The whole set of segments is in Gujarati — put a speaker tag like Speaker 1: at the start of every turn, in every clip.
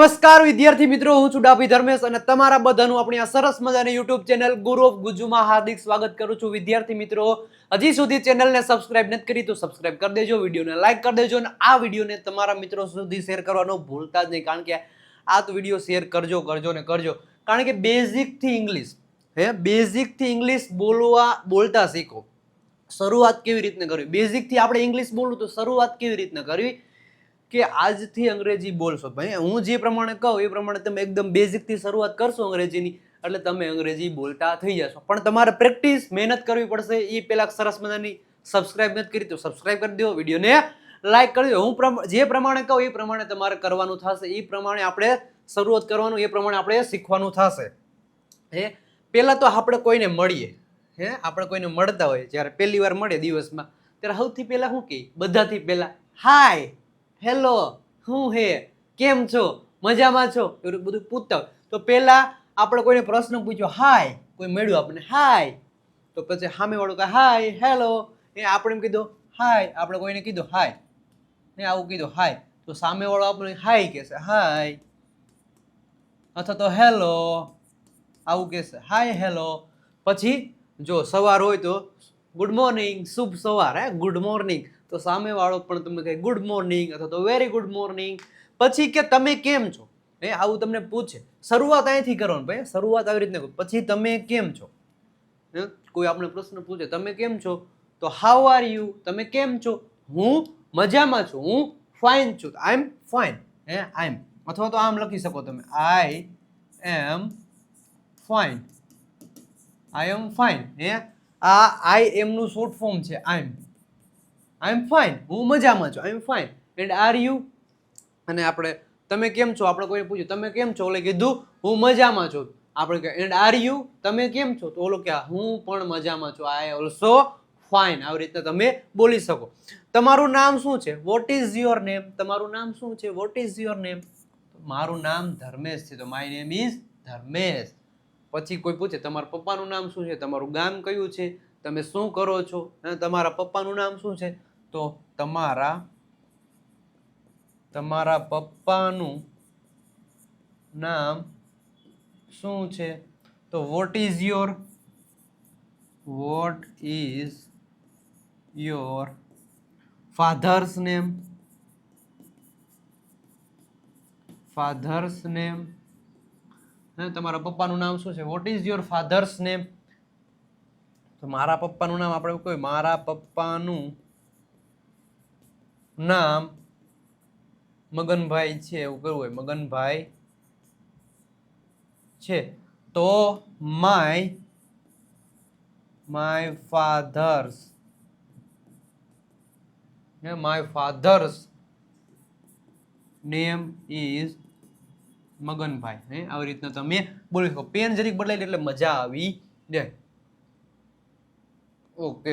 Speaker 1: નમસ્કાર વિદ્યાર્થી મિત્રો, હું છું ડાભી ધર્મેશ અને તમારા બધાનું આપણી આ સરસ મજાની YouTube ચેનલ ગુરુ ઓફ ગુજુમાં હાર્દિક સ્વાગત કરું છું. વિદ્યાર્થી મિત્રો, હજી સુધી ચેનલને સબસ્ક્રાઇબ નથી કરી તો સબસ્ક્રાઇબ કરી દેજો, વિડીયોને લાઈક કરી દેજો અને આ વિડીયોને તમારા મિત્રો સુધી શેર કરવાનું ભૂલતા જ નહીં, કારણ કે આ તો વિડીયો શેર કરજો કારણ કે બેઝિક થી ઇંગ્લિશ બોલતા શીખો. શરૂઆત કેવી રીતને કરવી, બેઝિક થી આપણે ઇંગ્લિશ બોલવું તો શરૂઆત કેવી રીતને કરવી કે આજથી અંગ્રેજી બોલશો. ભાઈ હું જે પ્રમાણે કહું એ પ્રમાણે તમે એકદમ બેઝિક થી શરૂઆત કરશો અંગ્રેજીની, એટલે તમે અંગ્રેજી બોલતા થઈ જશો. પણ તમારે પ્રેક્ટિસ મહેનત કરવી પડશે. એ પેલા સરસ મજાની સબસ્ક્રાઇબ નથી કરી તો સબસ્ક્રાઇબ કરી દો, વિડીયોને લાઈક કરી દો. હું જે પ્રમાણે કહું એ પ્રમાણે તમારે કરવાનું થશે, એ પ્રમાણે આપણે શરૂઆત કરવાનું, એ પ્રમાણે આપણે શીખવાનું થશે. પેલા તો આપણે કોઈને મળીએ, આપણે કોઈને મળતા હોય, જ્યારે પહેલી વાર મળે દિવસમાં, ત્યારે સૌથી પહેલા શું કહે, બધાથી પહેલા હાય, હેલો, હું હે, કેમ છો, મજામાં છો, એવું બધું પૂછતા હોય. તો પહેલા આપણે કોઈને પ્રશ્ન પૂછ્યો હાય, કોઈ મળ્યું આપણને હાય, તો પછી સામે વાળું કહે હાય, હેલો, આપણે એમ કીધું હાય, આપણે કોઈને કીધું હાય, આવું કીધું હાય, તો સામે વાળો આપણે હાય કહેશે હાય, અથવા તો હેલો આવું કહેશે હાય હેલો. પછી જો સવાર હોય તો ગુડ મોર્નિંગ, શુભ સવાર, ગુડ મોર્નિંગ, તો સામે વાળો પણ તમને કહે ગુડ મોર્નિંગ અથવા તો વેરી ગુડ મોર્નિંગ. પછી કે તમે કેમ છો, આવું તમને પૂછે. શરૂઆત અહીંથી કરવાનું ભાઈ, શરૂઆત આવી રીતના. પછી તમે કેમ છો, કોઈ આપણે પ્રશ્ન પૂછે તમે કેમ છો, તો હાઉ આર યુ, તમે કેમ છો, હું મજામાં છું, હું ફાઇન છું, આઈ એમ ફાઇન, આઈ એમ, અથવા તો આમ લખી શકો તમે આઈ am fine, I am fine. આ આઈ એમ નું શોર્ટ ફોર્મ છે આઈ એમ ફાઇન, હું મજામાં છું, I am fine. And are you, અને આપણે તમે કેમ છો, આપણે કોઈને પૂછ્યું તમે કેમ છો, ઓલે કીધું હું મજામાં છું, આપણે કહે એન્ડ આર યુ, તમે કેમ છો, તો ઓલો કે હું પણ મજામાં છું, આઈ ઓલ્સો ફાઇન. આવી રીતે તમે બોલી શકો. તમારું નામ શું છે, વોટ ઇઝ યોર નેમ, તમારું નામ શું છે, વોટ ઇઝ યોર નેમ. મારું નામ ધર્મેશ છે, તો માય નેમ ઇઝ ધર્મેશ. પછી કોઈ પૂછે તમારા પપ્પાનું નામ શું છે, તમારું ગામ કયું છે, તમે શું કરો છો, તમારા પપ્પાનું નામ શું છે, તો તમારા પપ્પાનું નામ શું છે, તો what is your father's name, તમારા પપ્પાનું નામ શું છે, what is your father's name. તો મારા પપ્પાનું નામ આપણે કોઈ, મારા પપ્પાનું નામ મગનભાઈ છે, એવું કરવું હોય, મગનભાઈ છે, તો my father's name is Maganbhai. આવી રીતના તમે બોલી શકો. પેન જરીક બદલાય એટલે મજા આવી જાય. ઓકે.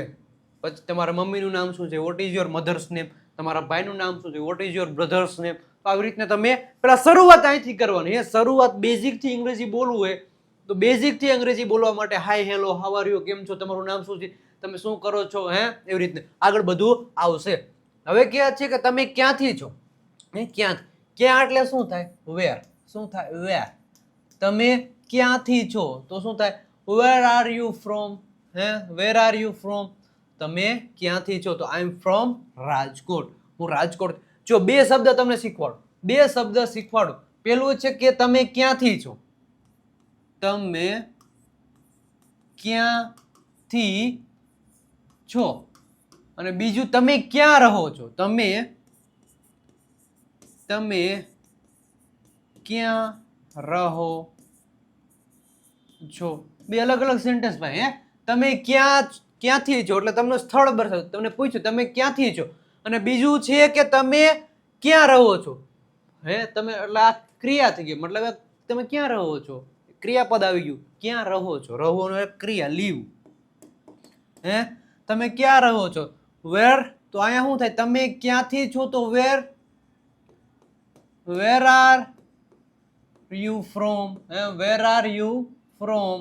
Speaker 1: પછી તમારા મમ્મીનું નામ શું છે, what is your mother's name, તમારા ભાઈનું નામ શું છે, what is your brother's name. તો આવી રીતના તમે પેલા શરૂઆત અહીંથી કરવાની. શરૂઆત બેઝિક થી અંગ્રેજી બોલવું હોય તો બેઝિક થી અંગ્રેજી બોલવા માટે હાય, હેલો, હાઉ આર યુ, કેમ છો, તમારું નામ શું છે, તમે શું કરો છો, એવી રીતના આગળ બધું આવશે. હવે ક્યાં છે કે તમે ક્યાંથી છો, ક્યાં એટલે શું થાય, વેર. શું થાય, વેર. તમે ક્યાંથી છો તો શું થાય, where are you from, where are you from. તમે ક્યાંથી છો, તો આઈ એમ ફ્રોમ રાજકોટ, હું રાજકોટ. જો બે શબ્દ તમને શીખવાડું. પેલું છે કે તમે ક્યાંથી છો, તમે ક્યાંથી છો, અને બીજું તમે ક્યાં રહો છો, તમે ક્યાં રહો છો. બે અલગ અલગ સેન્ટેન્સ ભાઈ. તમે ક્યાંથી છો એટલે તમને સ્થળ બતાવે, તમને પૂછ્યું તમે ક્યાંથી છો, અને બીજું છે કે તમે ક્યાં રહો છો. તમે એટલે આ ક્રિયા થઈ ગઈ, મતલબ તમે ક્યાં રહો છો, ક્રિયાપદ આવી ગયું, ક્યાં રહો છો, રહો એક ક્રિયા, લીવ. તમે ક્યાં રહો છો, વેર. તો અહીંયા શું થાય, તમે ક્યાંથી છો તો where are you from, where are you from.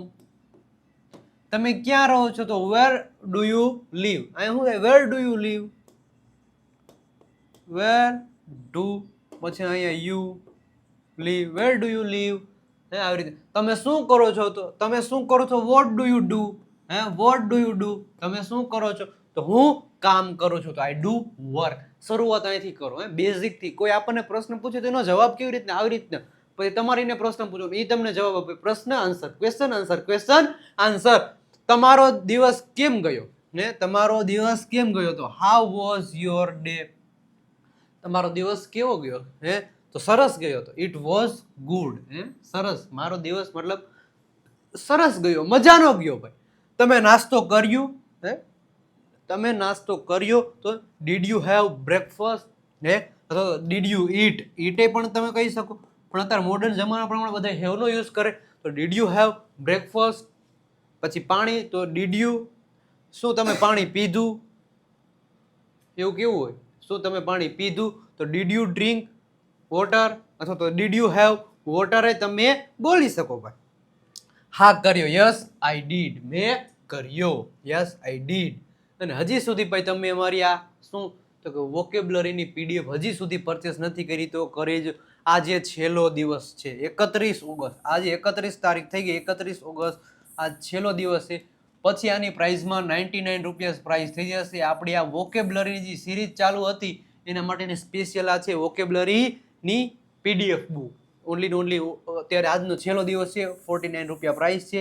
Speaker 1: તમે ક્યાં રહો છો તો વેર ડુ યુ લીવ. અહીંયા શું થાય, where do you live, where do, પછી અહીંયા you live, where do you live, હે આવી રીતે. તમે શું કરો છો, તો તમે શું કરો છો, વોટ ડુ યુ ડુ, હે વોટ ડુ યુ ડુ, તમે શું કરો છો, તો હું કામ કરું છું, તો આઈ ડુ વર્ક. શરૂઆત અહીંથી કરો, હે બેઝિક થી. કોઈ આપણને પ્રશ્ન પૂછે તો એનો જવાબ કેવી રીતના, આવી રીતના. પછી તમારે એને પ્રશ્ન પૂછો, એ તમને જવાબ આપે, પ્રશ્ન answer, question answer, question answer. તમારો દિવસ કેમ ગયો, ને તમારો દિવસ કેમ ગયો, તો હાઉ વોઝ યોર ડે, તમારો દિવસ કેવો ગયો, હે તો સરસ ગયો, તો ઇટ વોઝ ગુડ, હે સરસ. મારો દિવસ મતલબ સરસ ગયો, મજાનો ગયો ભાઈ. તમે નાસ્તો કર્યું, હે તમે નાસ્તો કર્યો, તો ડીડ યુ હેવ બ્રેકફાસ્ટ, હે અથવા ડીડ યુ ઈટ, ઈટે પણ તમે કહી શકો, પણ અત્યારે મોડર્ન જમાના પ્રમાણે બધા હેવનો યુઝ કરે, તો ડીડ યુ હેવ બ્રેકફાસ્ટ. પછી પાણી, તો ડીડ યુ, શું તમે પાણી પીધું, એવું કેવું હોય, શું તમે પાણી પીધું, તો ડીડ યુ ડ્રિંક વોટર, અથવા તો ડીડ યુ હેવ વોટર, એ તમે બોલી શકો ભાઈ. હા કર્યો, યસ આઈ ડીડ, મેં કર્યો, યસ આઈ ડીડ. અને હજી સુધી ભાઈ તમે અમારી આ શું તો કે વોકેબ્લરીની પીડીએફ હજી સુધી પરચેસ નથી કરી, તો કરી જ. આજે છેલ્લો દિવસ છે, 31 ઓગસ્ટ, આજે 31 તારીખ થઈ ગઈ, 31 ઓગસ્ટ આજ છેલ્લો દિવસ છે. પછી આની પ્રાઇસમાં 99 રૂપિયા પ્રાઇસ થઈ જશે. આપણી આ વોકેબ્લરીની જે સિરીઝ ચાલુ હતી એના માટેની સ્પેશિયલ આ છે વોકેબ્લરીની પીડીએફ બુક. ઓનલી ઓનલી અત્યારે આજનો છેલ્લો દિવસ છે, 49 રૂપિયા પ્રાઇસ છે.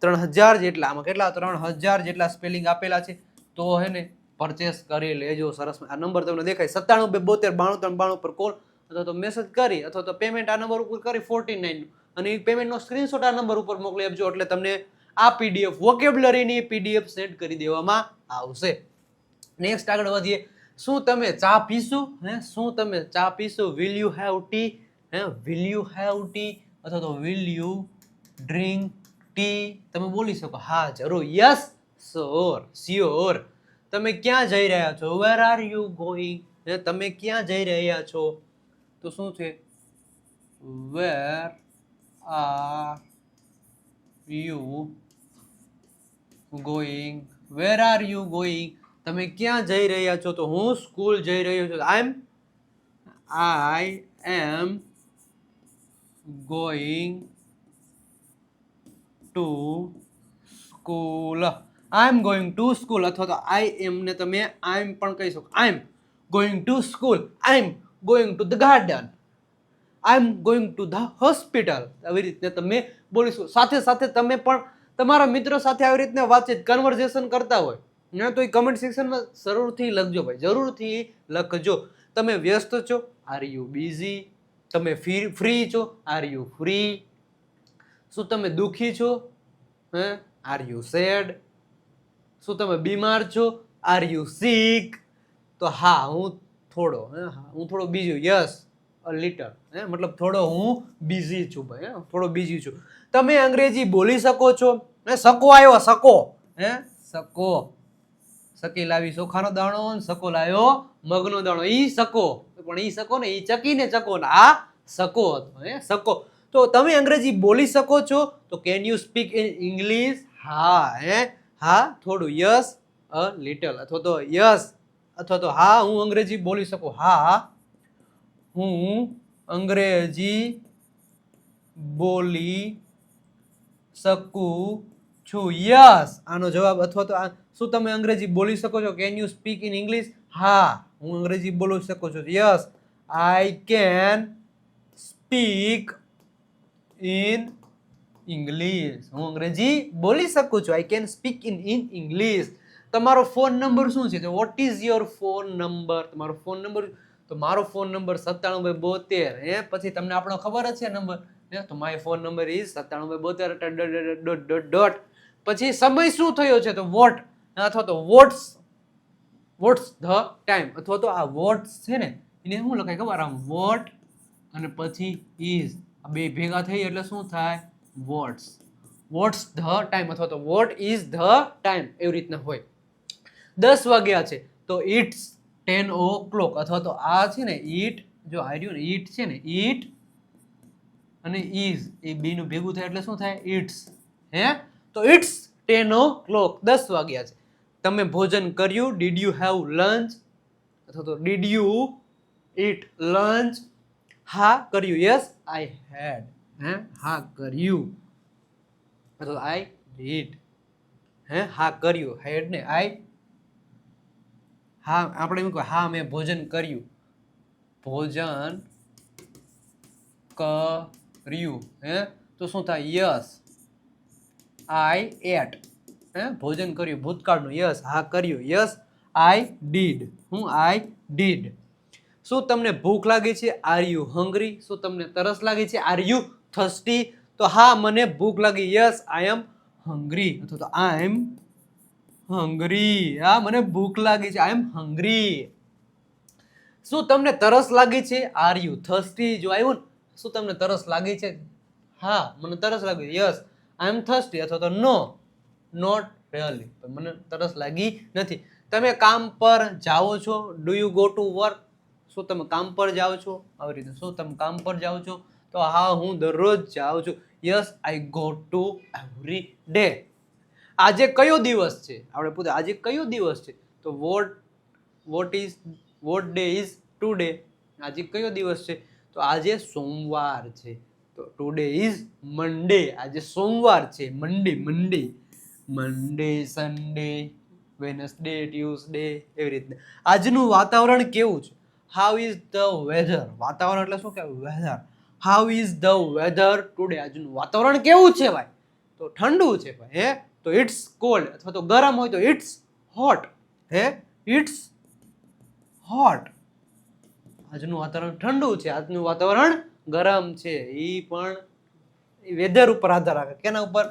Speaker 1: 3000 જેટલા, આમાં કેટલા 3000 જેટલા સ્પેલિંગ આપેલા છે, તો હે ને પરચેસ કરી લેજો. સરસ. આ નંબર તમને દેખાય 97 72 93 92 પર કોલ અથવા તો મેસેજ કરી, અથવા તો પેમેન્ટ આ નંબર ઉપર કરી 49, અને એ પેમેન્ટનો સ્ક્રીનશોટ આ નંબર ઉપર મોકલી આપજો, એટલે તમને આ પીડીએફ વોકેબ્લરીની પીડીએફ સેન્ડ કરી દેવામાં આવશે. નેક્સ્ટ આગળ વધીએ. શું તમે ચા પીશો, હે શું તમે ચા પીશો, વિલ યુ હેવ ટી, હે વિલ યુ હેવ ટી, અથવા તો વિલ યુ ડ્રિંક ટી, તમે બોલી શકો હા જરૂર, યસ શ્યોર, શ્યોર. તમે ક્યાં જઈ રહ્યા છો, વેર આર યુ ગોઈંગ, તમે ક્યાં જઈ રહ્યા છો, તો શું છે, where are you going, where are you going, તમે ક્યાં જઈ રહ્યા છો, તો હું સ્કૂલ જઈ રહ્યો છું, I am going to school, I am going to school, અથવા તો આઈ એમ ને તમે આઈ એમ પણ કહી શકો, I am going to school, I am going to the garden, I am going to the hospital. આવી રીતે તમે બોલીશું. સાથે સાથે તમે પણ તમારા મિત્રો સાથે આવી રીતના વાતચીત કન્વર્ઝેશન કરતા હોય ને, તો એ કમેન્ટ સેક્શનમાં જરૂરથી લખજો ભાઈ, જરૂરથી લખજો. તમે વ્યસ્ત છો, આર યુ બિઝી, તમે ફ્રી છો, આર યુ ફ્રી, શું તમે દુઃખી છો, હે આર યુ સેડ, શું તમે બીમાર છો, આર યુ સિક, તો હા હું થોડો, હું થોડો બીજી, યસ અ લિટલ, મતલબ થોડો હું બિઝી છું ભાઈ, થોડો બિઝી છું. તમે અંગ્રેજી બોલી શકો છો, સકો આવ્યો, સકો, સકો, સકી લાવી ચોખાનો દાણો, સકો લાવ્યો મગનો દાણો, ઈ સકો, પણ ઈ સકો ને ઈ ચકી ને ચકો ને આ સકો હતો, સકો. તો તમે અંગ્રેજી બોલી શકો છો, તો can you speak in English, હા, હા થોડું, યસ અ લિટલ, અથવા તો યસ, અથવા તો હા હું અંગ્રેજી બોલી શકું, હા હું અંગ્રેજી બોલી શકું છું, યસ આનો જવાબ. અથવા તો શું તમે અંગ્રેજી બોલી શકો છો, can you speak in English, હા હું અંગ્રેજી બોલી શકું છું, yes I can speak in English, હું અંગ્રેજી બોલી શકું છું, I can speak in English. તમારો ફોન નંબર શું છે, તો what is your phone number, તમારો ફોન નંબર, તો મારો ફોન નંબર 9772, પછી તમને આપણો ખબર જ છે નંબર, તો માય ફોન નંબર ઇઝ 9772 . પછી સમય શું થયો છે, તો વોટ, અથવા તો વોટ્સ ધ ટાઈમ, અથવા તો આ વોટ્સ છે ને એને શું લખાય ખબર, આમ વોટ અને પછી ઇઝ, આ બે ભેગા થઈ એટલે શું થાય, વોટ્સ ધ ટાઈમ, અથવા તો વોટ ઇઝ ધ ટાઈમ, એવી રીતના હોય. 10 વાગ્યા છે, તો ઇટ્સ 10 o'clock, અથવા તો આ છે ને ઈટ, જો આ રહ્યું ને ઈટ છે ને, ઈટ અને ઇઝ એ બેનું ભેગું થાય એટલે શું થાય, ઇટ્સ, તો ઇટ્સ 10 o'clock, 10 વાગ્યા છે. તમે ભોજન કર્યું, ડીડ યુ હેવ લંચ, અથવા તો ડીડ યુ ઈટ લંચ, હા કર્યું, યસ આઈ હેડ, હા કર્યું અથવા આઈ ડીડ, હા કર્યું, હેડ ને આઈ, હા આપણે એમ કહો હા મેં ભોજન કર્યું, ભોજન કર્યું, તો શું થાય? યસ આઈ એટ, ભોજન કર્યું ભૂતકાળનું, યસ હા કર્યું, યસ આઈ ડીડ, હું આઈ ડીડ. શું તમને ભૂખ લાગી છે? Are you hungry? શું તમને તરસ લાગી છે? Are you thirsty? તો હા મને ભૂખ લાગી, યસ આઈ એમ હંગ્રી અથવા તો આઈ એમ હંગ્રી, હા મને ભૂખ લાગી છે, આઈ એમ હંગ્રી. શું તમને તરસ લાગી છે? Are you thirsty? જો આવ્યું ને, શું તમને તરસ લાગી છે? હા મને તરસ લાગી, યસ આઈ એમ થર્સ્ટી અથવા તો નો નોટ રિયલી, મને તરસ લાગી નથી. તમે કામ પર જાઓ છો? Do you go to work? શું તમે કામ પર જાઓ છો? આવી રીતે શું તમે કામ પર જાઓ છો? તો હા હું દરરોજ જાઉં છું, yes I go to every day. આજે કયો દિવસ છે? આપણે પૂછે આજે કયો દિવસ છે? તો વોટ ડે ઇઝ ટુડે? આજે કયો દિવસ છે? તો આજે સોમવાર છે, તો ટુડે ઇઝ મંડે, આજે સોમવાર છે, મંડે સન્ડે વેનસડે ટ્યુઝડે એવી રીતે. આજનું વાતાવરણ કેવું છે? How is the weather? વાતાવરણ એટલે શું કહેવાય? Weather. How is the weather today? આજનું વાતાવરણ કેવું છે ભાઈ? તો ઠંડુ છે ભાઈ, તો ઇટ્સ કોલ્ડ, અથવા તો ગરમ હોય તો ઇટ્સ હોટ, ઇટ્સ હોટ. આજનું વાતાવરણ ઠંડુ છે, આજનું વાતાવરણ ગરમ છે. એ પણ વેધર ઉપર આધાર રાખે. કેના ઉપર?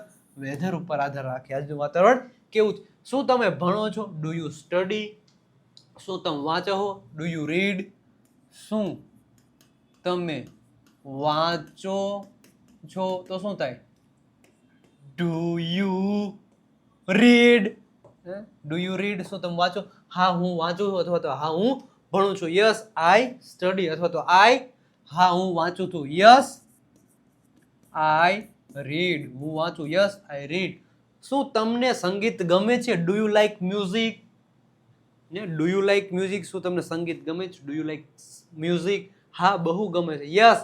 Speaker 1: વેધર ઉપર આધાર રાખે આજનું વાતાવરણ કેવું છે. શું તમે ભણો છો? Do you study? શું તમે વાંચો છો? Do you read? શું તમે વાંચો છો? તો શું થાય? Do you read? Do you read? શું તમે વાંચો? હા હું વાંચું છું અથવા તો હા હું ભણું છું, યસ આઈ સ્ટડી અથવા તો હા હું વાંચું છું, યસ આઈ રીડ, હું વાંચું, યસ આઈ રીડ. શું તમને સંગીત ગમે છે? Do you like music? Do you like music? શું તમને સંગીત ગમે છે? Do you like music? હા બહુ ગમે છે, યસ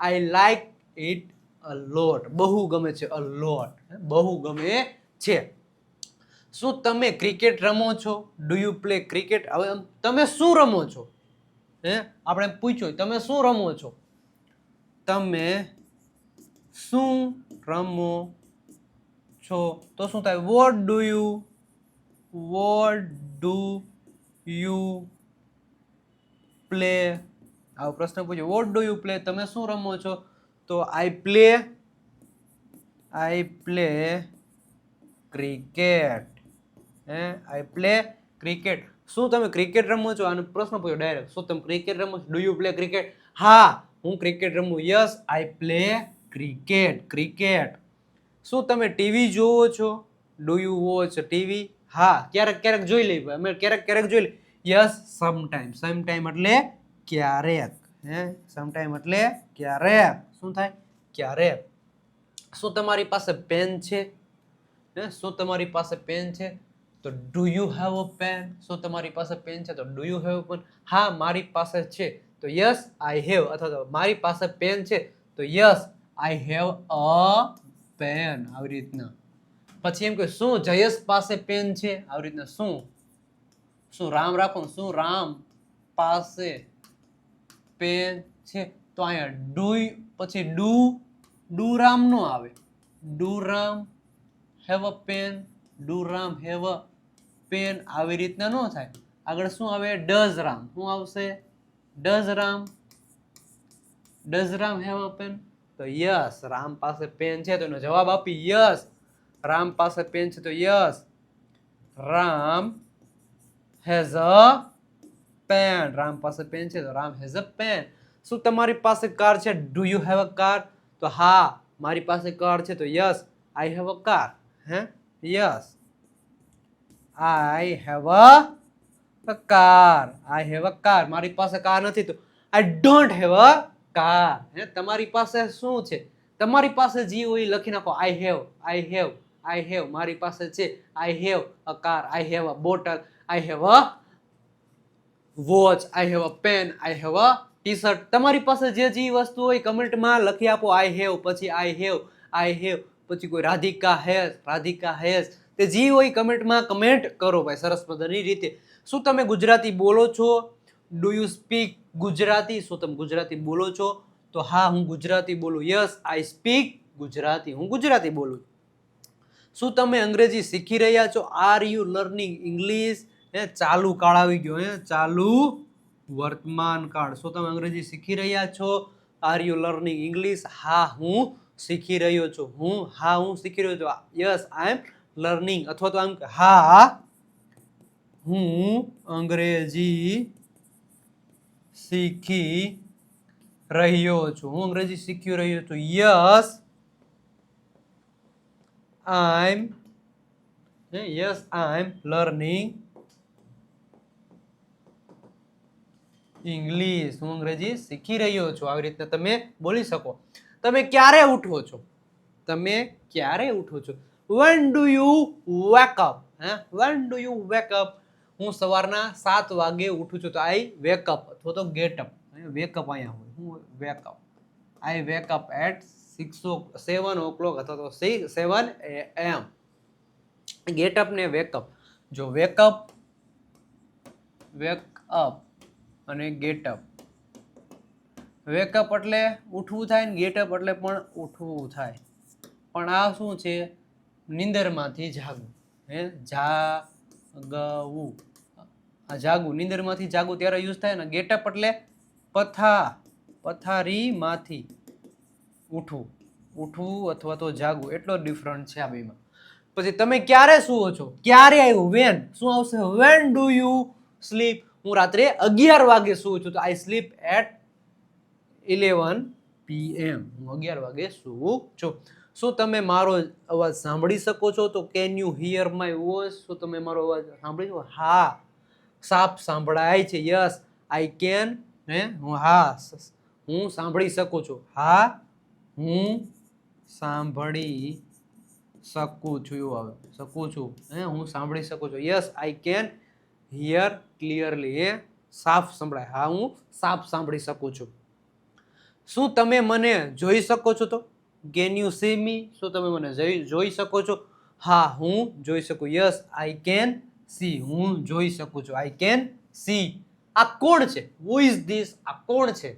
Speaker 1: આઈ લાઈક ઇટ અ લોટ, બહુ ગમે છે, અ લોટ, બહુ ગમે છે. શું તમે ક્રિકેટ રમો છો? Do you play cricket? હવે તમે શું રમો છો? આપણે પૂછ્યું તમે શું રમો છો? તમે શું રમો છો? તો શું થાય? What do you play? આવો પ્રશ્ન પૂછ્યો, વોટ ડુ યુ પ્લે? તમે શું રમો છો? તો I play cricket, I play cricket. શું તમે ક્રિકેટ રમો છો? આનો પ્રશ્ન પૂછ્યો ડાયરેક્ટ, શું તમે ક્રિકેટ રમો છો? Do you play cricket? હા હું ક્રિકેટ રમું, યસ આઈ પ્લે ક્રિકેટ. શું તમે ટીવી જોવો છો? Do you watch TV? હા ક્યારેક ક્યારેક જોઈ લઈએ ભાઈ, અમે ક્યારેક જોઈ લઈએ, યસ સમટાઈમ એટલે ક્યારેક, સમટાઈમ એટલે ક્યારેક. શું થાય? ક્યારેક. શું તમારી પાસે પેન છે? શું તમારી પાસે પેન છે? તો do you have a pen? શું તમારી પાસે પેન છે? તો ડુ યુ હેવ પેન? હા મારી પાસે છે, તો યસ આઈ હેવ, અથવા તો મારી પાસે પેન છે તો yes I have a pen. આવી રીતના. પછી એમ કે શું જયેશ પાસે પેન છે? આવી રીતના શું રામ રાખો, શું રામ પાસે પેન છે? તો અહીંયા પછી ડુ રામ નો આવે, do Ram have a pen, do Ram have a pen, આવી રીતના નો થાય. આગળ શું આવે? ડઝ રામ. શું આવશે? Does Ram have a pen? તો યસ રામ પાસે પેન છે, તો એનો જવાબ આપી યસ રામ પાસે પેન છે, તો yes Ram has a pen. Ram પાસે પેન છે તો રામ હેઝ અ પેન. શું તમારી પાસે કાર છે? Do you have a car? તો હા મારી પાસે કાર છે, તો yes I have a car. Yes I have a car. I have a car. મારી પાસે કાર નથી તો I don't have a car. તમારી પાસે શું છે? તમારી પાસે જે હોય લખી નાખો, આઈ હેવ, મારી પાસે છે, I have a car, I have a bottle, I have a watch, I have a pen, I have a T shirt, તમારી પાસે જે વસ્તુ હોય કમેન્ટમાં લખી આપો. આઈ હેવ, પછી આઈ હેવ, પછી કોઈ રાધિકા હેઝ, તે જે હોય કમેન્ટમાં કમેન્ટ કરો ભાઈ, સરસ મજાની રીતે. શું તમે ગુજરાતી બોલો છો? Do you speak Gujarati? શું તમે ગુજરાતી બોલો છો? તો હા, હું ગુજરાતી બોલું. યસ, આઈ સ્પીક ગુજરાતી. હું ગુજરાતી બોલું. શું તમે અંગ્રેજી શીખી રહ્યા છો? Are you learning English? ચાલુ કાળ આવી ગયો, ચાલુ વર્તમાન કાળ. શું તમે અંગ્રેજી શીખી રહ્યા છો? Are you learning English? હા, હું શીખી રહ્યો છું. હું શીખી રહ્યો છું. યસ, આઈ એમ લર્નિંગ. અથવા તો આમ, હા, હું અંગ્રેજી શીખી રહ્યો છું. હું અંગ્રેજી શીખી રહ્યો છું. યસ, આઈ એમ લર્નિંગ ઇંગ્લિશ. હું અંગ્રેજી શીખી રહ્યો છું. આવી રીતના તમે બોલી શકો. તમે ક્યારે ઉઠો છો? When do you wake up? When do you wake up? હું સવારના 7 વાગે ઉઠું છું. તો આઈ વેક અપ અથવા તો ગેટ અપ. વેક અપ અહીંયા હોય. હું wake up. I wake up at 7 o'clock અથવા તો 7 AM. ગેટ અપ ને વેક અપ. જો વેક અપ અને ગેટ અપ. વેક અપ એટલે ઉઠવું થાય ને ગેટ અપ એટલે પણ ઉઠવું થાય. પણ આ શું છે? નીંદરમાંથી જાગવું. જાગવું. આ જાગવું, નીંદરમાંથી જાગવું ત્યારે યુઝ થાય ને. ગેટ અપ એટલે પથારીમાંથી ઉઠવું અથવા તો જાગવું. એટલો ડિફરન્ટ છે આ બેમાં. પછી તમે ક્યારે સુવો છો? ક્યારે આવ્યું? વેન. શું આવશે? When do you slip? હું રાત્રે 11 વાગે સુવું છું. તો આઈ સ્લીપ એટ 11 PM. હું 11 વાગે સુવું છું. શું તમે મારો અવાજ સાંભળી શકો છો? તો can you hear my voice? શું તમે મારો અવાજ સાંભળી શકો? હા, સાફ સંભળાય છે. Yes, I can. હું સાંભળી શકું છું. હા, હું સાંભળી શકું છું. એવું આવે, શકું છું. હું સાંભળી શકું છું. Yes, I can here clearly. સાફ સંભળાય. હા, હું સાફ સાંભળી શકું છું. શું તમે મને જોઈ શકો છો? તો કેન યુ સી મી? શું તમે મને જોઈ શકો છો? હા, હું જોઈ શકું. Yes, I can see. હું જોઈ શકું છું. I can see. આ કોણ છે? Who is this? આ કોણ છે?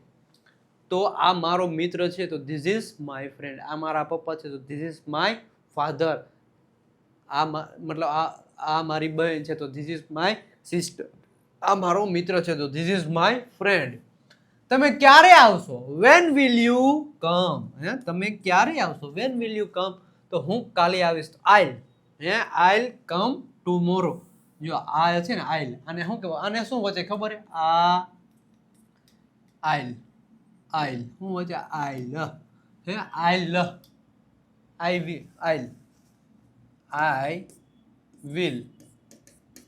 Speaker 1: તો આ મારો મિત્ર છે. તો ધીસ ઇઝ માય ફ્રેન્ડ. આ મારા પપ્પા છે. તો ધીસ ઇઝ માય ફાધર. મતલબ આ મારી બહેન છે. તો ધીસ ઇઝ માય સિસ્ટર. આ મારો મિત્ર છે. તો ધીસ ઇઝ માય ફ્રેન્ડ. તમે ક્યારે આવશો? When will you come? તમે ક્યારે આવશો? When will you come? તો હું કાલે આવીશ. I'll come tomorrow. જો આ છે ને આઈલ, અને શું કહેવાય? આને શું વચ્ચે ખબર છે? આઈલ શું વચ્ચે? આઈલ.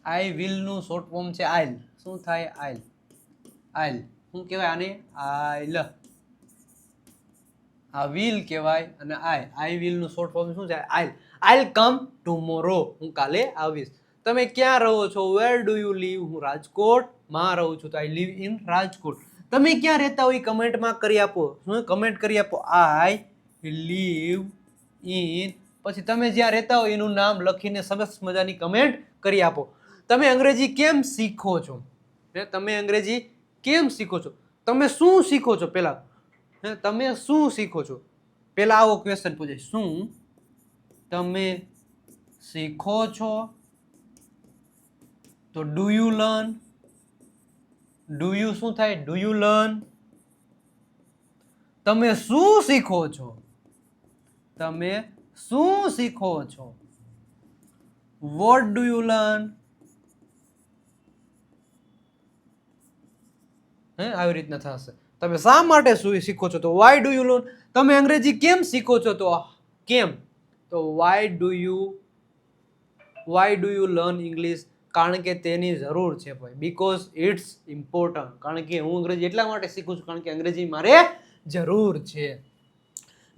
Speaker 1: આઈ વિલ નું શોર્ટ ફોર્મ છે આઈલ. શું થાય? આઈલ. શું કહેવાય આને? આઈલ. આ વિલ કહેવાય અને આઈ વિલ નું શોર્ટ ફોર્મ શું છે? I'll come tomorrow. હું કાલે આવીશ. તમે ક્યાં રહો છો? Where do you live? હું રાજકોટમાં રહું છું. તો આઈ લીવ ઇન રાજકોટ. તમે ક્યાં રહેતા હોય? કમેન્ટમાં કરી આપો. કમેન્ટ કરી આપો. I live in. પછી તમે જ્યાં રહેતા હોય એનું નામ લખીને સરસ મજાની કમેન્ટ કરી આપો. તમે અંગ્રેજી કેમ શીખો છો? તમે અંગ્રેજી કેમ શીખો છો? તમે શું શીખો છો? પહેલા તમે શું શીખો છો? પહેલા આવો ક્વેશ્ચન પૂછે. શું તમે શીખો છો? તો do you learn? Do you શું થાય? Do you learn? તમે શું શીખો છો? તમે શું શીખો છો? What do you learn? આવી રીતના થશે. તમે શા માટે શીખો છો? તો વાય ડુ યુ લર્ન? તમે અંગ્રેજી કેમ શીખો છો? તો કેમ? તો why do you learn English? કારણ કે તેની જરૂર છે ભાઈ. Because it's important. કારણ કે હું અંગ્રેજી એટલા માટે શીખું છું કારણ કે અંગ્રેજી મારે જરૂર છે.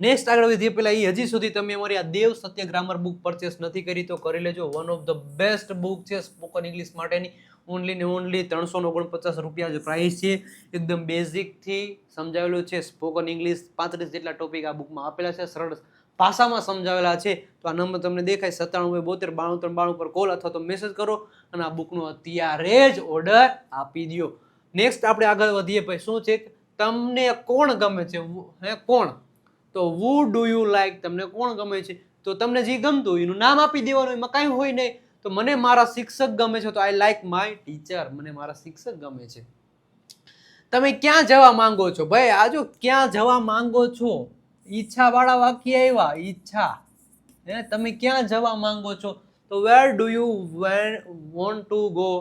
Speaker 1: નેક્સ્ટ આગળ વધીએ પહેલા હજી સુધી તમે અમારી આ દેવ સત્ય ગ્રામર બુક પરચેસ નથી કરી તો કરી લેજો. One of the best book છે સ્પોકન ઇંગ્લિશ માટેની. ઓનલી ને ઓનલી 349 રૂપિયા જ પ્રાઇસ છે. એકદમ બેઝિકથી સમજાવેલું છે. સ્પોકન ઇંગ્લિશ 35 જેટલા ટોપિક આ બુકમાં આપેલા છે, સરળ ભાષામાં સમજાવેલા છે. તો આ નંબર તમને દેખાય 9792 પર કોલ અથવા તો મેસેજ કરો અને આ બુકનો અત્યારે જ ઓર્ડર આપી દો. નેક્સ્ટ આપણે આગળ વધીએ. ભાઈ શું છે, તમને કોણ ગમે છે? કોણ? તો વુ ડુ યુ લાઈક, તમને કોણ ગમે છે? તો તમને જે ગમતું હોય એનું નામ આપી દેવાનું, એમાં કાંઈ હોય નહીં. તો મને મારા શિક્ષક ગમે છે, તો આઈ લાઈક માય ટીચર, મને મારા શિક્ષક ગમે છે. તમે ક્યાં જવા માંગો છો? ભાઈ આજો ક્યાં જવા માંગો છો, ઈચ્છા વાળા વાક્ય આવ્યા. ઈચ્છા, તમે ક્યાં જવા માંગો છો? તો વેર do you want to go?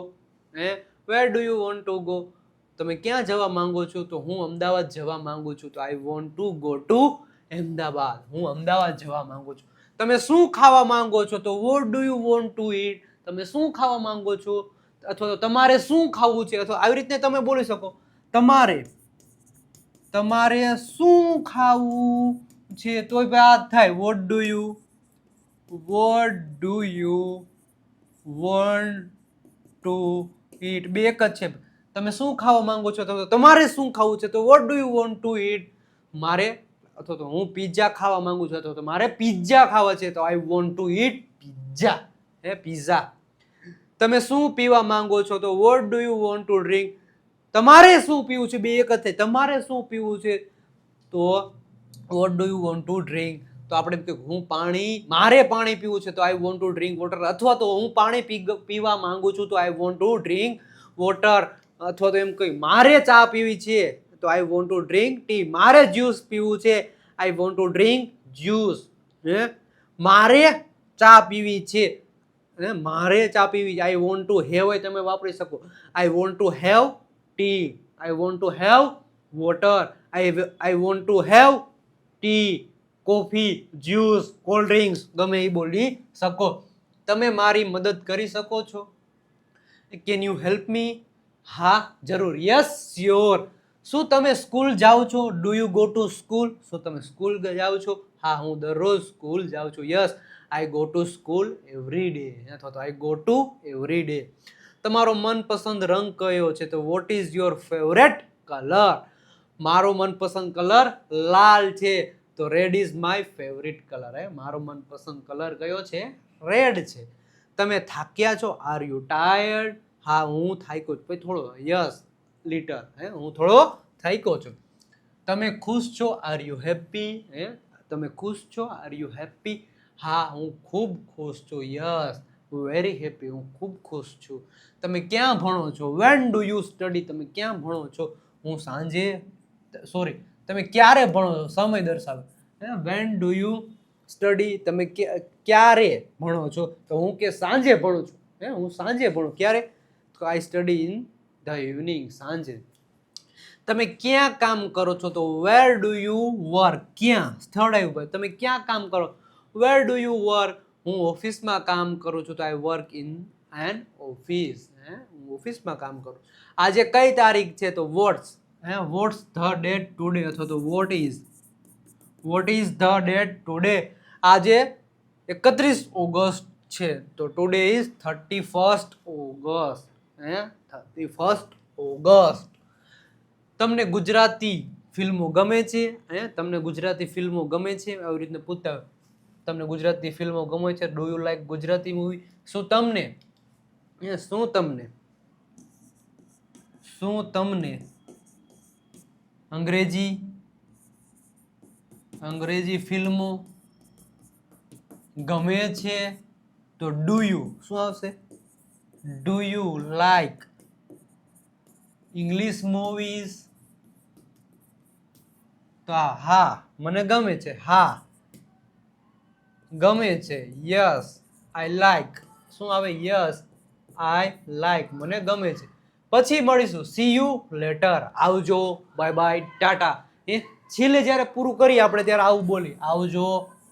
Speaker 1: Wear do you want to go? તમે ક્યાં જવા માંગો છો? તો હું અમદાવાદ જવા માંગુ છું, તો I want to go to Ahmedabad, હું અમદાવાદ જવા માંગુ છું. તમે શું ખાવા માંગો છો? તો what do you want to eat, તમે શું ખાવા માંગો છો? અથવા તો તમારે શું ખાવું છે? અથવા આવી રીતે તમે બોલી શકો, તમારે શું ખાવું છે? તો આ થાય what do you want to eat. બે એક જ છે. તમે શું ખાવા માંગો છો? તો તમારે શું ખાવું છે? તો what do you want to eat. મારે અથવા તો હું પિઝા ખાવા માંગુ છું, અથવા તો મારે પિઝા ખાવા છે, તો I want to eat pizza. Pizza. તમે શું પીવા માંગો છો? તો what do you want to drink. તમારે શું પીવું છે? બે એક જ થાય. તમારે શું પીવું છે? તો what do you want to drink. તો આપણે હું મારે પાણી પીવું છે, તો I want to drink water. અથવા તો હું પાણી પીવા માંગુ છું, તો I want to drink water. અથવા તો એમ કહી મારે ચા પીવી છે, તો I want to drink tea. મારે જ્યુસ પીવું છે, I want to drink juice. મારે ચા પીવી છે, મારે ચા PV, I want to have હોય તમે વાપરી શકો. I want to have T, I want to have water, I want to have T, coffee, juice, cold drinks, ગમે એ બોલી શકો. તમે મારી મદદ કરી શકો છો? Can you help me? હા જરૂર. Yes sure. શું તમે સ્કૂલ જાઓ છો? Do you go to school? શું તમે સ્કૂલ જાઓ છો? હા હું દરરોજ સ્કૂલ જાઉં છું. Yes I go to school every day, અથવા તો I go to every day. તમારો મનપસંદ રંગ કયો છે? તો what is your favourite colour? મારો મનપસંદ કલર લાલ છે, તો red is my favourite colour. મારો મનપસંદ કલર કયો છે? રેડ છે. તમે થાક્યા છો? Are you tired? હા હું થાક્યો છું. પછી થોડો, યસ લિટલ, હું થોડો થાક્યો છું. તમે ખુશ છો? Are you happy? તમે ખુશ છો? Are you happy? હા હું ખૂબ ખુશ છું. યસ વેરી હેપી, હું ખૂબ ખુશ છું. તમે ક્યાં ભણો છો? When do you study? તમે ક્યાં ભણો છો? હું તમે ક્યારે ભણો છો? સમય દર્શાવે. When do you study? તમે ક્યારે ભણો છો? તો હું કે સાંજે ભણું છું. હું સાંજે ભણું. ક્યારે? તો I study in the evening, સાંજે. તમે ક્યાં કામ કરો છો? તો વેર ડુ યુ વર્ક? ક્યાં સ્થળ આવ્યું. તમે ક્યાં કામ કરો? વેર ડુ યુ વર્ક? હું ઓફિસમાં કામ કરું છું, તો I work in an office. હું ઓફિસમાં કામ કરું. આજે કઈ તારીખ છે? તો વોટ્સ ધ ડેટ ટુડે, અથવા તો what is the date today? આજે 31 ઓગસ્ટ છે, તો ટુડે ઇઝ 31 ઓગસ્ટ. 31 ઓગસ્ટ. તમને ગુજરાતી ફિલ્મો ગમે છે? તમને ગુજરાતી ફિલ્મો ગમે છે? આવી રીતના પૂછતા હોય. તમને ગુજરાતી ફિલ્મો ગમે છે? Do you like Gujarati movie? શું તમને અંગ્રેજી ફિલ્મો ગમે છે? તો ડુ યુ શું આવશે? Do you like English movies? તો હા મને ગમે છે. હા ગમે છે. Yes I like. શું આવે? યસ આઈ લાઈક, મને ગમે છે. પછી મળીશું. See you later. આવજો, બાય બાય, ટાટા. છેલ્લે જ્યારે પૂરું કરીએ આપણે ત્યારે આવું બોલી, આવજો,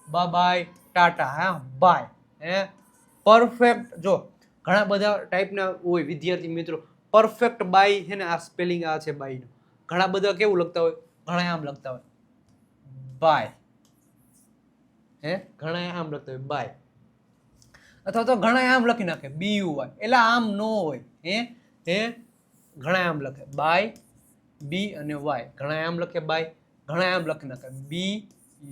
Speaker 1: bye bye, tata, bye. Perfect. જો ઘણા બધા ટાઈપના હોય વિદ્યાર્થી મિત્રો. પરફેક્ટ બાય છે ને, આ સ્પેલિંગ આ છે બાયનું. ઘણા બધા કેવું લખતા હોય? ઘણા આમ લખતા હોય બાય. ઘણા આમ લખતા હોય બાય, અથવા તો ઘણા આમ લખી નાખે BUY. એટલે આમ નો હોય. હે ઘણા આમ લખે બાય બી અને વાય, ઘણા આમ લખે બાય, ઘણા આમ લખી નાખે બી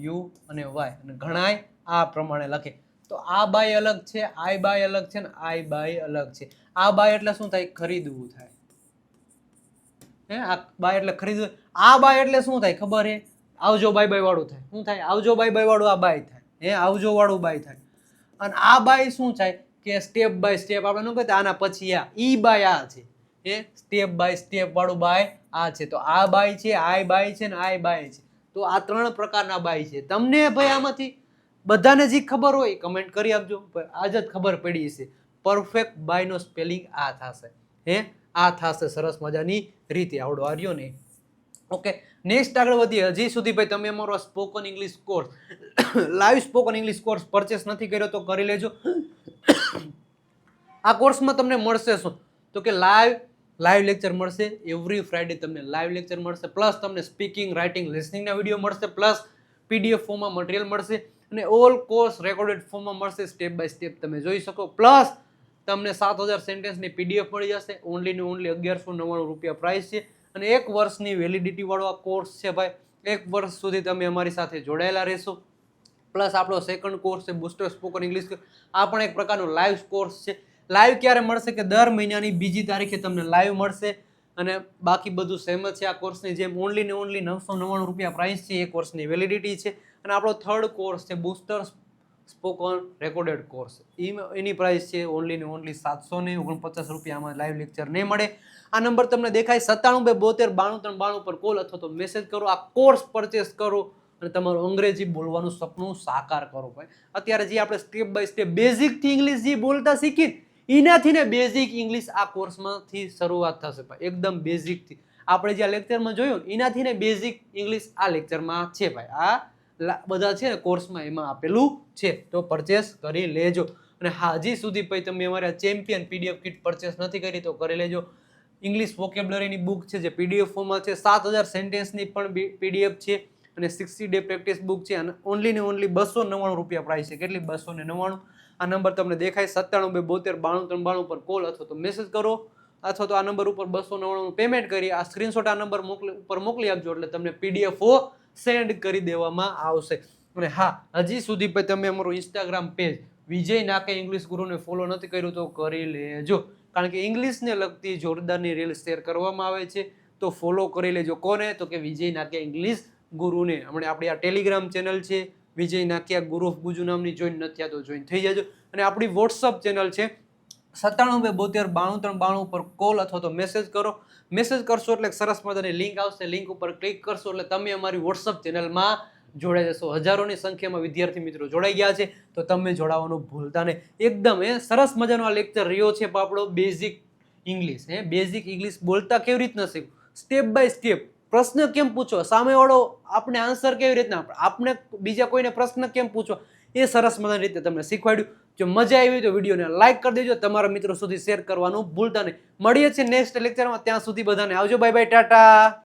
Speaker 1: યુ અને વાય, અને ઘણાય આ પ્રમાણે લખે. તો આ બાય અલગ છે, આઈ બાય અલગ છે, ને આઈ બાય અલગ છે. આ બાય એટલે શું થાય? ખરીદવું થાય. હે આ બાય એટલે ખરીદવું. આ બાય એટલે શું થાય ખબર હે? આવજો બાય બાય વાળું થાય. શું થાય? આવજો બાય બાય વાળું આ બાય થાય. હે આવજો વાળું બાય થાય. અને આ બાય શું થાય કે સ્ટેપ બાય સ્ટેપ આપણે ન કહેતા આના પછી આ ઈ બાય આ છે. હે સ્ટેપ બાય સ્ટેપ વાળું બાય આ છે. તો આ બાય છે, આઈ બાય છે, ને આઈ બાય છે. તો આ 3 પ્રકારના બાય છે. તમને ભાઈ આમાંથી બધાને જે ખબર હોય કમેન્ટ કરી આપજો. આજ જ ખબર પડી છે. પરફેક્ટ બાય નો સ્પેલિંગ આ થશે. હે આ થશે. સરસ મજાની રીતે આવડો આર્યો ને. ઓકે, નેક્સ્ટ આગળ વધીએ. હજી સુધી ભાઈ તમે અમારો spoken English course live spoken English course purchase નથી કર્યો તો કરી લેજો. આ કોર્સમાં તમને મળશે શું? તો કે લાઈવ લેક્ચર મળશે. એવરી ફ્રાઈડે તમને લાઈવ લેક્ચર મળશે, પ્લસ તમને સ્પીકિંગ, રાઇટિંગ, લિસનિંગના વિડીયો મળશે, પ્લસ પીડીએફ ફોર્મમાં મટીરિયલ મળશે, અને ઓલ કોર્સ રેકોર્ડેડ ફોર્મમાં મળશે. સ્ટેપ બાય સ્ટેપ તમે જોઈ શકો. પ્લસ તમને 7000 સેન્ટેન્સની પીડીએફ મળી જશે. ઓનલી ને ઓનલી 1199 રૂપિયા પ્રાઇસ છે. અને 1 વર્ષની વેલિડિટી વાળો આ કોર્સ છે ભાઈ. 1 વર્ષ સુધી તમે અમારી સાથે જોડાયેલા રહેશો. પ્લસ આપણો સેકન્ડ કોર્સ છે બુસ્ટર સ્પોકન ઇંગ્લિશ. આ પણ એક પ્રકારનો લાઈવ કોર્સ છે. લાઈવ ક્યારે મળશે કે દર મહિનાની 2જી તારીખે તમને લાઈવ મળશે. અને બાકી બધું સેમ જ છે આ કોર્સની જેમ. ઓનલી ને ઓનલી 999 રૂપિયા પ્રાઇસ છે. એ કોર્સની વેલિડિટી છે. અને આપણો થર્ડ કોર્સ છે બુસ્ટર સ્પોકન રેકોર્ડેડ કોર્સ. એની પ્રાઇસ છે ઓનલી ને ઓનલી 749 રૂપિયામાં. લાઈવ લેક્ચર નહીં મળે. આ નંબર તમને દેખાય 97 72 92 93 92 પર કોલ અથવા તો મેસેજ કરો. આ કોર્સ પરચેસ કરો અને તમારું અંગ્રેજી બોલવાનું સપનું સાકાર કરો ભાઈ. અત્યારે જે આપણે સ્ટેપ બાય સ્ટેપ બેઝિક થી ઇંગ્લિશ જે બોલતા શીખી એનાથી ને બેઝિક ઇંગ્લિશ આ કોર્સમાંથી શરૂઆત થશે ભાઈ. એકદમ બેઝિક થી આપણે જે લેક્ચરમાં જોયું એનાથી ને બેઝિક ઇંગ્લિશ આ લેક્ચરમાં છે ભાઈ. આ બધા છે ને કોર્સમાં એમાં આપેલું છે. તો પરચેસ કરી લેજો. અને હજી સુધી ભાઈ તમે અમારા ચેમ્પિયન પીડીએફ કિટ પરચેસ નથી કરી તો કરી લેજો. ઇંગ્લિશ વોકેબ્યુલરીની બુક છે જે પીડીએફ ફોર્મમાં છે. 7000 સેન્ટેન્સની પણ પીડીએફ છે. અને 60 ડે પ્રેક્ટિસ બુક છે. અને ઓનલી ને ઓનલી 299 રૂપિયા પ્રાઇસ છે. કેટલી? 299. આ નંબર તમને દેખાય 97 72 92 93 92 પર કોલ અથવા તો મેસેજ કરો, અથવા તો આ નંબર ઉપર 299 પેમેન્ટ કરી આ સ્ક્રીનશોટ આ નંબર ઉપર મોકલી આપજો એટલે તમને પીડીએફ સેન્ડ કરી દેવામાં આવશે. અને હા, હજી સુધી ભાઈ તમે અમારું ઇન્સ્ટાગ્રામ પેજ વિજય નાકે ઇંગ્લિશ ગુરુને ફોલો નથી કર્યું તો કરી લેજો. કારણ કે ઇંગ્લિશને લગતી જોરદારની રીલ શેર કરવામાં આવે છે. તો ફોલો કરી લેજો. કોને? તો કે વિજય નાકે ઇંગ્લિશ ગુરુને. હમણાં આપણી આ ટેલિગ્રામ ચેનલ છે વિજય નાકિયા ગુરુ ઓફ ગુજુ નામની. જોઈન નથી થયા તો જોઈન થઈ જજો. અને આપણી વોટ્સઅપ ચેનલ છે 97 72 92 93 પર કોલ અથવા તો મેસેજ કરો. મેસેજ કરશો એટલે સરસ મજાની લિંક આવશે. લિંક ઉપર ક્લિક કરશો એટલે તમે અમારી વોટ્સઅપ ચેનલમાં જોડાઈ જશો. હજારોની સંખ્યામાં વિદ્યાર્થી મિત્રો જોડાઈ ગયા છે. તો તમે જોડાવાનું ભૂલતા નહીં. એકદમ સરસ મજાનો આ લેક્ચર રહ્યો છે આપણો બેઝિક ઇંગ્લિશ. બેઝિક ઇંગ્લિશ બોલતા કેવી રીતના શીખવું, સ્ટેપ બાય સ્ટેપ. પ્રશ્ન કેમ પૂછો, સામેવાળો આપણે આન્સર કેવી રીતના, આપણે બીજા કોઈને પ્રશ્ન કેમ પૂછો, એ સરસ મજાની રીતે તમને શીખવાડ્યું. જો મજા આવી તો વિડીયોને લાઈક કરી દેજો. તમારા મિત્રો સુધી શેર કરવાનું ભૂલતા નહીં. મળીએ છીએ નેક્સ્ટ લેક્ચરમાં. ત્યાં સુધી બધાને આવજો. Bye bye, Tata.